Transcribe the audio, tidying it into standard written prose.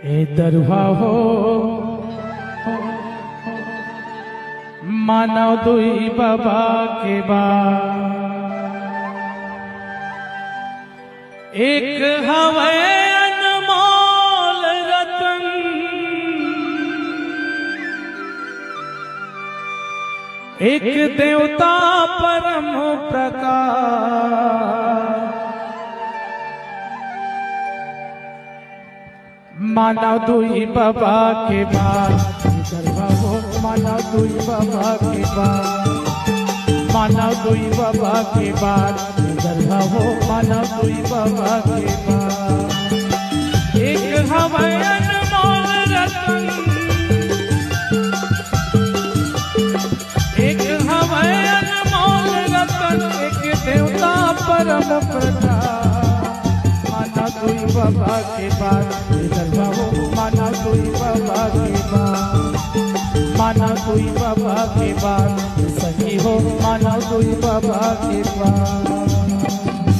ए दरवा हो मानव दुई बाबा के बाद एक हवे अनमोल रतन एक देवता परम प्रकाश मानव दुई बाबा के बाद हो मानव दुई बाबा के बाद मानव दुई बाबा के बाद हो मानव दुई बाबा के बाद एक हवे अनमोल रतन एक हवे अनमोल रतन एक देवता परम प्रकाश मानव दुई बाबा के बाद हो मानव दुई बाबा के बाद मानव दुई बाबा के बाद सही हो मानव दुई बाबा के बाद।